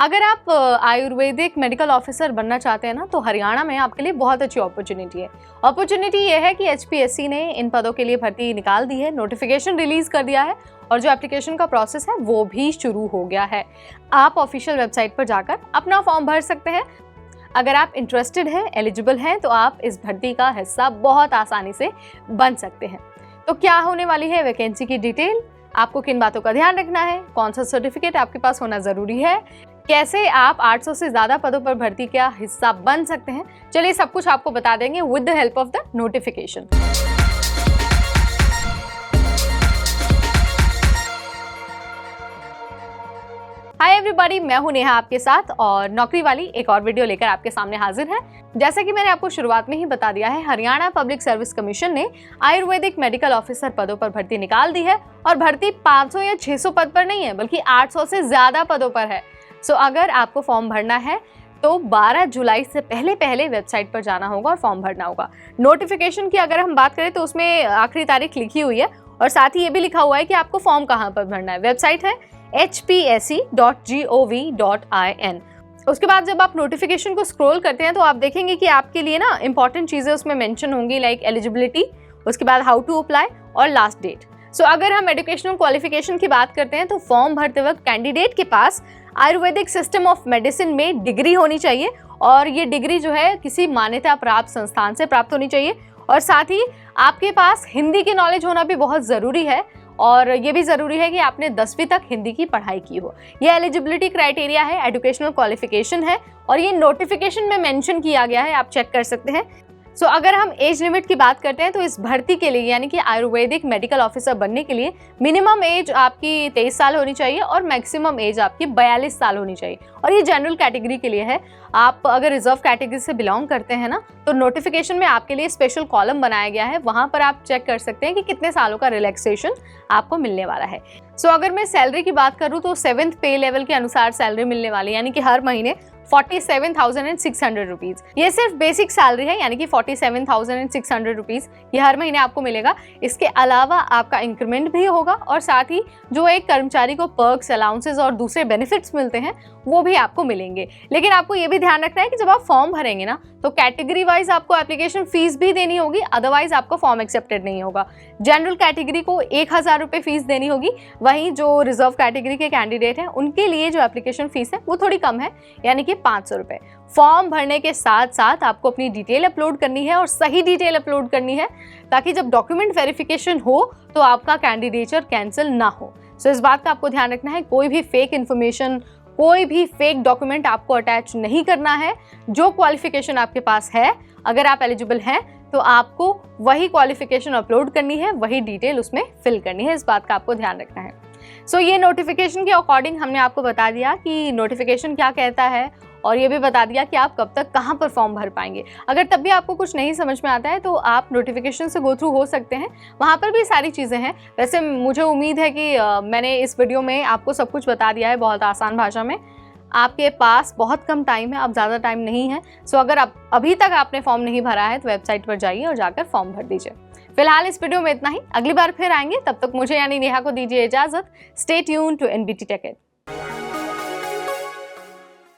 अगर आप Ayurvedic medical officer बनना चाहते हैं ना, तो हरियाणा में आपके लिए बहुत अच्छी अपॉर्चुनिटी है। अपॉर्चुनिटी ये है कि HPSC ने इन पदों के लिए भर्ती निकाल दी है, नोटिफिकेशन रिलीज कर दिया है और जो एप्लीकेशन का प्रोसेस है वो भी शुरू हो गया है। आप ऑफिशियल वेबसाइट पर जाकर अपना फॉर्म भर सकते हैं। अगर आप इंटरेस्टेड हैं, एलिजिबल हैं, तो आप इस भर्ती का हिस्सा बहुत आसानी से बन सकते हैं। तो क्या होने वाली है वैकेंसी की डिटेल, आपको किन बातों का ध्यान रखना है, कौन सा सर्टिफिकेट आपके पास होना जरूरी है, कैसे आप 800 से ज्यादा पदों पर भर्ती का हिस्सा बन सकते हैं, चलिए सब कुछ आपको बता देंगे with the help of the notification. Hi everybody, मैं हूं नेहा आपके साथ और नौकरी वाली एक और वीडियो लेकर आपके सामने हाजिर है। जैसा कि मैंने आपको शुरुआत में ही बता दिया है, हरियाणा पब्लिक सर्विस कमीशन ने आयुर्वेदिक मेडिकल ऑफिसर पदों पर भर्ती निकाल दी है और भर्ती 500 या 600 पद पर नहीं है, बल्कि 800 से ज्यादा पदों पर है। सो अगर आपको फॉर्म भरना है तो 12 जुलाई से पहले वेबसाइट पर जाना होगा और फॉर्म भरना होगा। नोटिफिकेशन की अगर हम बात करें तो उसमें आखिरी तारीख लिखी हुई है और साथ ही ये भी लिखा हुआ है कि आपको फॉर्म कहाँ पर भरना है। वेबसाइट है hpse.gov.in। उसके बाद जब आप नोटिफिकेशन को स्क्रॉल करते हैं तो आप देखेंगे कि आपके लिए ना इंपॉर्टेंट चीज़ें उसमें मेंशन होंगी, लाइक एलिजिबिलिटी, उसके बाद हाउ टू अप्लाई और लास्ट डेट। सो अगर हम एजुकेशनल क्वालिफिकेशन की बात करते हैं तो फॉर्म भरते वक्त कैंडिडेट के पास आयुर्वेदिक सिस्टम ऑफ मेडिसिन में डिग्री होनी चाहिए और ये डिग्री जो है किसी मान्यता प्राप्त संस्थान से प्राप्त होनी चाहिए और साथ ही आपके पास हिंदी की नॉलेज होना भी बहुत ज़रूरी है और ये भी ज़रूरी है कि आपने 10वीं तक हिंदी की पढ़ाई की हो। ये एलिजिबिलिटी क्राइटेरिया है, एजुकेशनल क्वालिफिकेशन है और ये नोटिफिकेशन में मेंशन किया गया है, आप चेक कर सकते हैं। सो अगर हम एज लिमिट की बात करते हैं तो इस भर्ती के लिए यानी कि आयुर्वेदिक मेडिकल ऑफिसर बनने के लिए मिनिमम एज आपकी 23 साल होनी चाहिए और मैक्सिमम एज आपकी 42 साल होनी चाहिए और ये जनरल कैटेगरी के लिए है। आप अगर रिजर्व कैटेगरी से बिलोंग करते हैं ना, तो नोटिफिकेशन में आपके लिए स्पेशल कॉलम बनाया गया है, वहाँ पर आप चेक कर सकते हैं कि कितने सालों का रिलैक्सेशन आपको मिलने वाला है। सो अगर मैं सैलरी की बात करूँ तो 7th पे लेवल के अनुसार सैलरी मिलने वाली, यानी कि हर महीने 47,600 रुपीज़। ये सिर्फ बेसिक सैलरी है, यानी कि 47,600 रुपीज़ ये हर महीने आपको मिलेगा। इसके अलावा आपका इंक्रीमेंट भी होगा और साथ ही जो एक कर्मचारी को पर्क्स, अलाउंसेस और दूसरे बेनिफिट्स मिलते हैं वो भी आपको मिलेंगे। लेकिन आपको ये भी ध्यान रखना है कि जब आप फॉर्म भरेंगे ना, तो कैटेगरी वाइज आपको एप्लीकेशन फीस भी देनी होगी, अदरवाइज आपको फॉर्म एक्सेप्टेड नहीं होगा। जनरल कैटेगरी को 1000 रुपये फीस देनी होगी, वहीं जो रिजर्व कैटेगरी के कैंडिडेट हैं उनके लिए जो एप्लीकेशन फीस है वो थोड़ी कम है, यानी कि 500 रुपये। फॉर्म भरने के साथ साथ आपको अपनी डिटेल अपलोड करनी है और सही डिटेल अपलोड करनी है, ताकि जब डॉक्यूमेंट वेरिफिकेशन हो तो आपका कैंडिडेचर कैंसिल ना हो। सो इस बात का आपको ध्यान रखना है, कोई भी फेक इन्फॉर्मेशन, कोई भी फेक डॉक्यूमेंट आपको अटैच नहीं करना है। जो क्वालिफिकेशन आपके पास है, अगर आप एलिजिबल हैं तो आपको वही क्वालिफिकेशन अपलोड करनी है, वही डिटेल उसमें फिल करनी है। इस बात का आपको ध्यान रखना है। सो ये नोटिफिकेशन के अकॉर्डिंग हमने आपको बता दिया कि नोटिफिकेशन क्या कहता है और ये भी बता दिया कि आप कब तक कहाँ पर फॉर्म भर पाएंगे। अगर तब भी आपको कुछ नहीं समझ में आता है तो आप नोटिफिकेशन से गो थ्रू हो सकते हैं, वहाँ पर भी सारी चीज़ें हैं। वैसे मुझे उम्मीद है कि मैंने इस वीडियो में आपको सब कुछ बता दिया है बहुत आसान भाषा में। आपके पास बहुत कम टाइम है, अब ज़्यादा टाइम नहीं है। सो अगर अभी तक आपने फॉर्म नहीं भरा है तो वेबसाइट पर जाइए और जाकर फॉर्म भर दीजिए। फिलहाल इस वीडियो में इतना ही, अगली बार फिर आएंगे, तब तक मुझे यानी नेहा को दीजिए इजाज़त। Stay tuned to NBT Tech Ed।